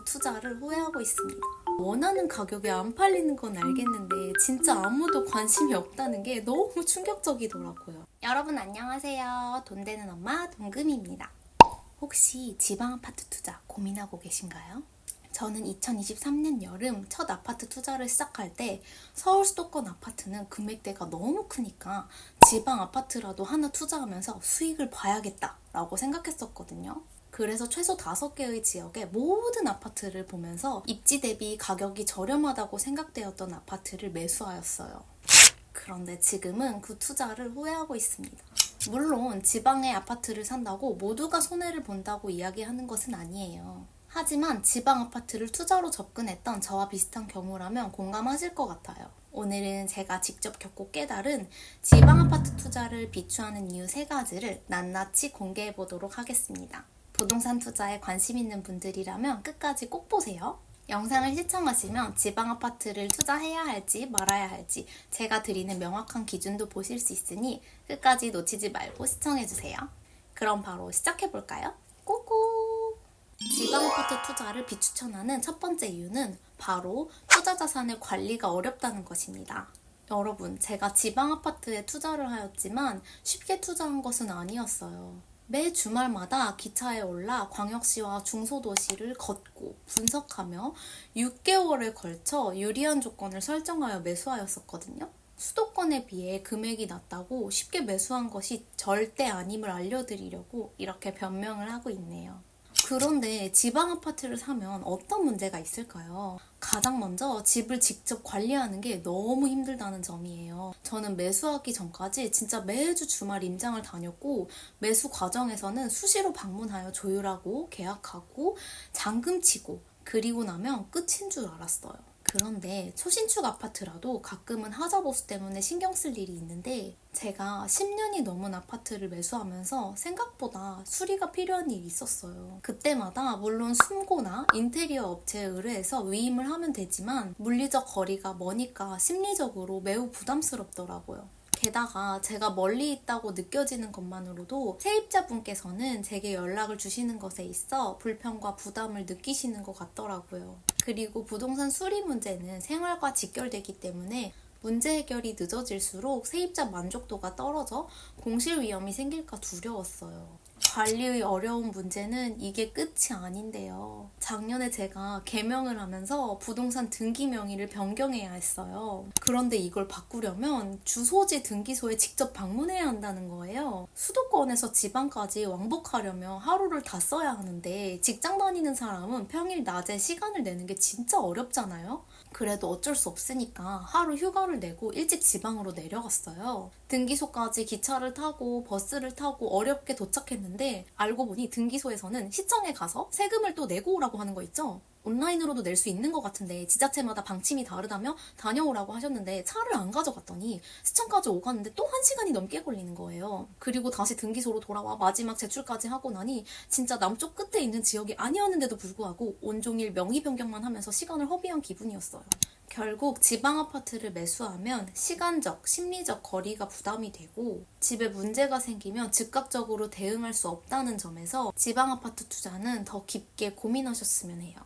투자를 후회하고 있습니다. 원하는 가격에 안 팔리는 건 알겠는데 진짜 아무도 관심이 없다는 게 너무 충격적이더라고요. 여러분 안녕하세요. 돈 되는 엄마 동금이입니다. 혹시 지방 아파트 투자 고민하고 계신가요? 저는 2023년 여름 첫 아파트 투자를 시작할 때 서울 수도권 아파트는 금액대가 너무 크니까 지방 아파트라도 하나 투자하면서 수익을 봐야겠다라고 생각했었거든요. 그래서 최소 5개의 지역의 모든 아파트를 보면서 입지 대비 가격이 저렴하다고 생각되었던 아파트를 매수하였어요. 그런데 지금은 그 투자를 후회하고 있습니다. 물론 지방의 아파트를 산다고 모두가 손해를 본다고 이야기하는 것은 아니에요. 하지만 지방 아파트를 투자로 접근했던 저와 비슷한 경우라면 공감하실 것 같아요. 오늘은 제가 직접 겪고 깨달은 지방 아파트 투자를 비추하는 이유 3가지를 낱낱이 공개해 보도록 하겠습니다. 부동산 투자에 관심 있는 분들이라면 끝까지 꼭 보세요. 영상을 시청하시면 지방 아파트를 투자해야 할지 말아야 할지 제가 드리는 명확한 기준도 보실 수 있으니 끝까지 놓치지 말고 시청해주세요. 그럼 바로 시작해볼까요? 꼬꼬! 지방 아파트 투자를 비추천하는 첫 번째 이유는 바로 투자 자산의 관리가 어렵다는 것입니다. 여러분, 제가 지방 아파트에 투자를 하였지만 쉽게 투자한 것은 아니었어요. 매 주말마다 기차에 올라 광역시와 중소도시를 걷고 분석하며 6개월에 걸쳐 유리한 조건을 설정하여 매수하였었거든요. 수도권에 비해 금액이 낮다고 쉽게 매수한 것이 절대 아님을 알려드리려고 이렇게 변명을 하고 있네요. 그런데 지방 아파트를 사면 어떤 문제가 있을까요? 가장 먼저 집을 직접 관리하는 게 너무 힘들다는 점이에요. 저는 매수하기 전까지 진짜 매주 주말 임장을 다녔고 매수 과정에서는 수시로 방문하여 조율하고 계약하고 잔금 치고 그리고 나면 끝인 줄 알았어요. 그런데 초신축 아파트라도 가끔은 하자보수 때문에 신경 쓸 일이 있는데 제가 10년이 넘은 아파트를 매수하면서 생각보다 수리가 필요한 일이 있었어요. 그때마다 물론 숨고나 인테리어 업체에 의뢰해서 위임을 하면 되지만 물리적 거리가 머니까 심리적으로 매우 부담스럽더라고요. 게다가 제가 멀리 있다고 느껴지는 것만으로도 세입자분께서는 제게 연락을 주시는 것에 있어 불편과 부담을 느끼시는 것 같더라고요. 그리고 부동산 수리 문제는 생활과 직결되기 때문에 문제 해결이 늦어질수록 세입자 만족도가 떨어져 공실 위험이 생길까 두려웠어요. 관리의 어려운 문제는 이게 끝이 아닌데요. 작년에 제가 개명을 하면서 부동산 등기 명의를 변경해야 했어요. 그런데 이걸 바꾸려면 주소지 등기소에 직접 방문해야 한다는 거예요. 수도권에서 지방까지 왕복하려면 하루를 다 써야 하는데 직장 다니는 사람은 평일 낮에 시간을 내는 게 진짜 어렵잖아요. 그래도 어쩔 수 없으니까 하루 휴가를 내고 일찍 지방으로 내려갔어요. 등기소까지 기차를 타고 버스를 타고 어렵게 도착했는데 알고 보니 등기소에서는 시청에 가서 세금을 또 내고 오라고 하는 거 있죠? 온라인으로도 낼 수 있는 것 같은데 지자체마다 방침이 다르다며 다녀오라고 하셨는데 차를 안 가져갔더니 시청까지 오갔는데 또 1시간이 넘게 걸리는 거예요. 그리고 다시 등기소로 돌아와 마지막 제출까지 하고 나니 진짜 남쪽 끝에 있는 지역이 아니었는데도 불구하고 온종일 명의 변경만 하면서 시간을 허비한 기분이었어요. 결국 지방 아파트를 매수하면 시간적, 심리적 거리가 부담이 되고 집에 문제가 생기면 즉각적으로 대응할 수 없다는 점에서 지방 아파트 투자는 더 깊게 고민하셨으면 해요.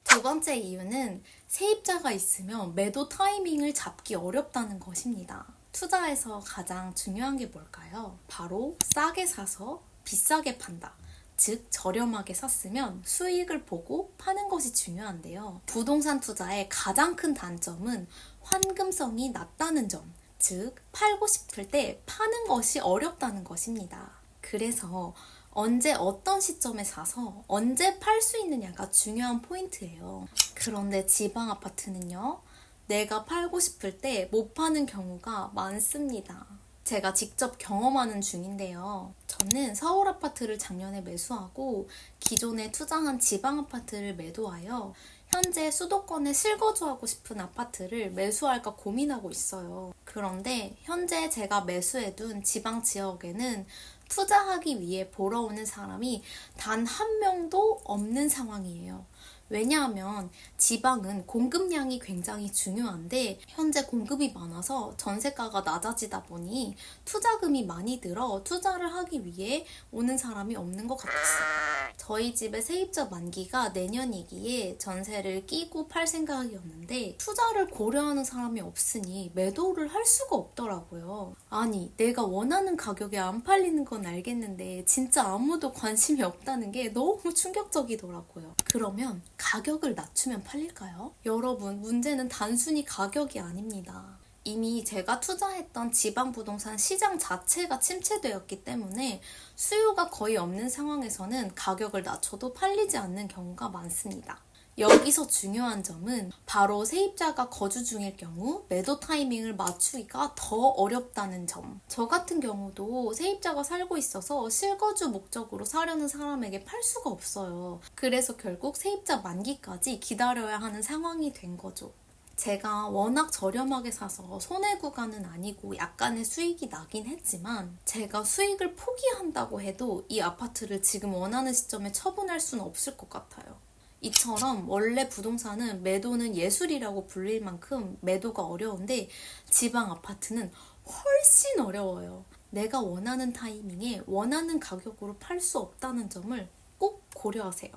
두 번째 이유는 세입자가 있으면 매도 타이밍을 잡기 어렵다는 것입니다. 투자에서 가장 중요한 게 뭘까요? 바로 싸게 사서 비싸게 판다. 즉 저렴하게 샀으면 수익을 보고 파는 것이 중요한데요. 부동산 투자의 가장 큰 단점은 환금성이 낮다는 점, 즉 팔고 싶을 때 파는 것이 어렵다는 것입니다. 그래서 언제 어떤 시점에 사서 언제 팔 수 있느냐가 중요한 포인트예요. 그런데 지방 아파트는요, 내가 팔고 싶을 때 못 파는 경우가 많습니다. 제가 직접 경험하는 중인데요. 저는 서울 아파트를 작년에 매수하고 기존에 투자한 지방 아파트를 매도하여 현재 수도권에 실거주하고 싶은 아파트를 매수할까 고민하고 있어요. 그런데 현재 제가 매수해둔 지방 지역에는 투자하기 위해 보러 오는 사람이 단 한 명도 없는 상황이에요. 왜냐하면 지방은 공급량이 굉장히 중요한데 현재 공급이 많아서 전세가가 낮아지다 보니 투자금이 많이 들어 투자를 하기 위해 오는 사람이 없는 것 같았어요. 저희 집의 세입자 만기가 내년이기에 전세를 끼고 팔 생각이었는데 투자를 고려하는 사람이 없으니 매도를 할 수가 없더라고요. 아니, 내가 원하는 가격에 안 팔리는 건 알겠는데 진짜 아무도 관심이 없다는 게 너무 충격적이더라고요. 그러면 가격을 낮추면 팔릴까요? 여러분, 문제는 단순히 가격이 아닙니다. 이미 제가 투자했던 지방 부동산 시장 자체가 침체되었기 때문에 수요가 거의 없는 상황에서는 가격을 낮춰도 팔리지 않는 경우가 많습니다. 여기서 중요한 점은 바로 세입자가 거주 중일 경우 매도 타이밍을 맞추기가 더 어렵다는 점. 저 같은 경우도 세입자가 살고 있어서 실거주 목적으로 사려는 사람에게 팔 수가 없어요. 그래서 결국 세입자 만기까지 기다려야 하는 상황이 된 거죠. 제가 워낙 저렴하게 사서 손해구간은 아니고 약간의 수익이 나긴 했지만 제가 수익을 포기한다고 해도 이 아파트를 지금 원하는 시점에 처분할 수는 없을 것 같아요. 이처럼 원래 부동산은 매도는 예술이라고 불릴 만큼 매도가 어려운데 지방 아파트는 훨씬 어려워요. 내가 원하는 타이밍에 원하는 가격으로 팔 수 없다는 점을 꼭 고려하세요.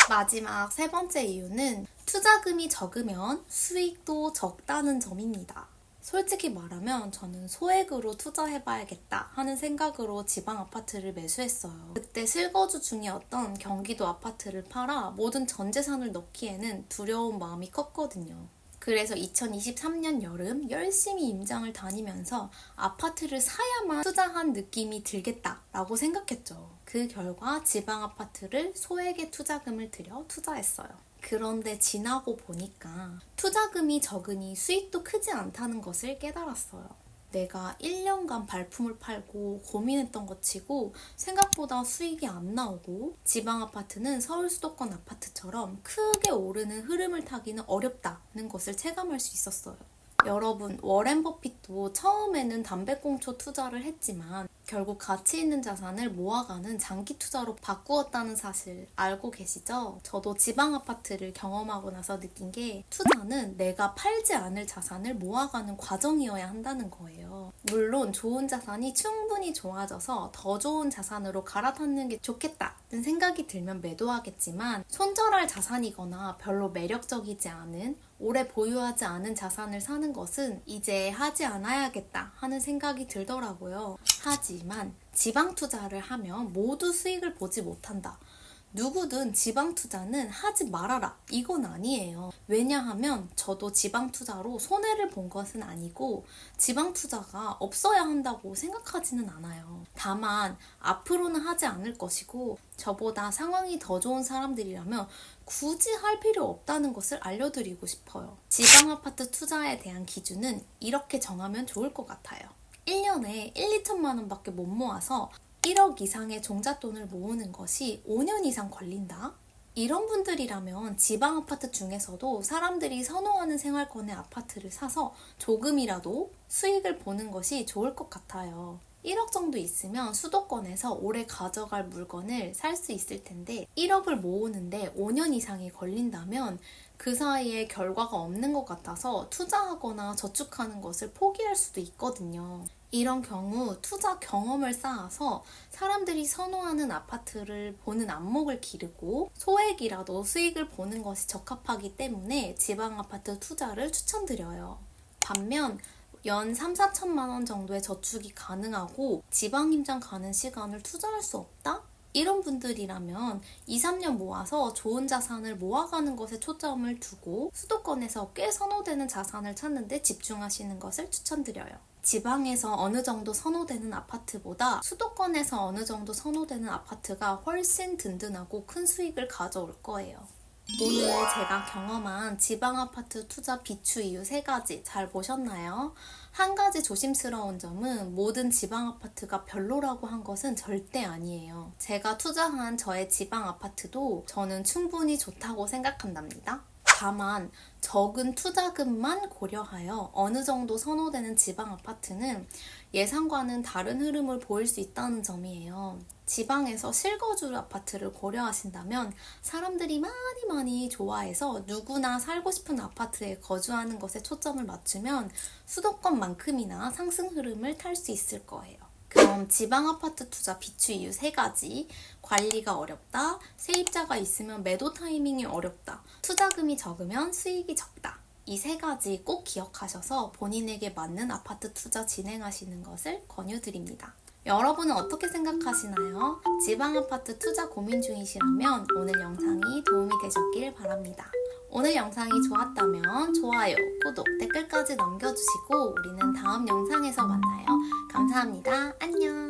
마지막 세 번째 이유는 투자금이 적으면 수익도 적다는 점입니다. 솔직히 말하면 저는 소액으로 투자해봐야겠다 하는 생각으로 지방 아파트를 매수했어요. 그때 실거주 중이었던 경기도 아파트를 팔아 모든 전 재산을 넣기에는 두려운 마음이 컸거든요. 그래서 2023년 여름 열심히 임장을 다니면서 아파트를 사야만 투자한 느낌이 들겠다라고 생각했죠. 그 결과 지방 아파트를 소액의 투자금을 들여 투자했어요. 그런데 지나고 보니까 투자금이 적으니 수익도 크지 않다는 것을 깨달았어요. 내가 1년간 발품을 팔고 고민했던 것 치고 생각보다 수익이 안 나오고 지방 아파트는 서울 수도권 아파트처럼 크게 오르는 흐름을 타기는 어렵다는 것을 체감할 수 있었어요. 여러분, 워렌 버핏도 처음에는 담배꽁초 투자를 했지만 결국 가치 있는 자산을 모아가는 장기 투자로 바꾸었다는 사실 알고 계시죠? 저도 지방 아파트를 경험하고 나서 느낀 게 투자는 내가 팔지 않을 자산을 모아가는 과정이어야 한다는 거예요. 물론 좋은 자산이 충분히 좋아져서 더 좋은 자산으로 갈아타는 게 좋겠다는 생각이 들면 매도하겠지만 손절할 자산이거나 별로 매력적이지 않은 오래 보유하지 않은 자산을 사는 것은 이제 하지 않아야겠다 하는 생각이 들더라고요. 하지만 지방 투자를 하면 모두 수익을 보지 못한다. 누구든 지방 투자는 하지 말아라. 이건 아니에요. 왜냐하면 저도 지방 투자로 손해를 본 것은 아니고 지방 투자가 없어야 한다고 생각하지는 않아요. 다만 앞으로는 하지 않을 것이고 저보다 상황이 더 좋은 사람들이라면 굳이 할 필요 없다는 것을 알려드리고 싶어요. 지방 아파트 투자에 대한 기준은 이렇게 정하면 좋을 것 같아요. 1년에 1, 2천만 원밖에 못 모아서 1억 이상의 종잣돈을 모으는 것이 5년 이상 걸린다? 이런 분들이라면 지방 아파트 중에서도 사람들이 선호하는 생활권의 아파트를 사서 조금이라도 수익을 보는 것이 좋을 것 같아요. 1억 정도 있으면 수도권에서 오래 가져갈 물건을 살 수 있을 텐데 1억을 모으는데 5년 이상이 걸린다면 그 사이에 결과가 없는 것 같아서 투자하거나 저축하는 것을 포기할 수도 있거든요. 이런 경우 투자 경험을 쌓아서 사람들이 선호하는 아파트를 보는 안목을 기르고 소액이라도 수익을 보는 것이 적합하기 때문에 지방 아파트 투자를 추천드려요. 반면 연 3, 4천만 원 정도의 저축이 가능하고 지방 임장 가는 시간을 투자할 수 없다? 이런 분들이라면 2, 3년 모아서 좋은 자산을 모아가는 것에 초점을 두고 수도권에서 꽤 선호되는 자산을 찾는 데 집중하시는 것을 추천드려요. 지방에서 어느 정도 선호되는 아파트보다 수도권에서 어느 정도 선호되는 아파트가 훨씬 든든하고 큰 수익을 가져올 거예요. 오늘 제가 경험한 지방 아파트 투자 비추 이유 3가지 잘 보셨나요? 한 가지 조심스러운 점은 모든 지방 아파트가 별로라고 한 것은 절대 아니에요. 제가 투자한 저의 지방 아파트도 저는 충분히 좋다고 생각한답니다. 다만 적은 투자금만 고려하여 어느 정도 선호되는 지방 아파트는 예상과는 다른 흐름을 보일 수 있다는 점이에요. 지방에서 실거주 아파트를 고려하신다면 사람들이 많이 좋아해서 누구나 살고 싶은 아파트에 거주하는 것에 초점을 맞추면 수도권만큼이나 상승 흐름을 탈 수 있을 거예요. 그럼 지방 아파트 투자 비추 이유 3가지. 관리가 어렵다, 세입자가 있으면 매도 타이밍이 어렵다, 투자금이 적으면 수익이 적다. 이 3가지 꼭 기억하셔서 본인에게 맞는 아파트 투자 진행하시는 것을 권유드립니다. 여러분은 어떻게 생각하시나요? 지방 아파트 투자 고민 중이시라면 오늘 영상이 도움이 되셨길 바랍니다. 오늘 영상이 좋았다면 좋아요, 구독, 댓글까지 남겨주시고 우리는 다음 영상에서 만나요. 감사합니다. 안녕.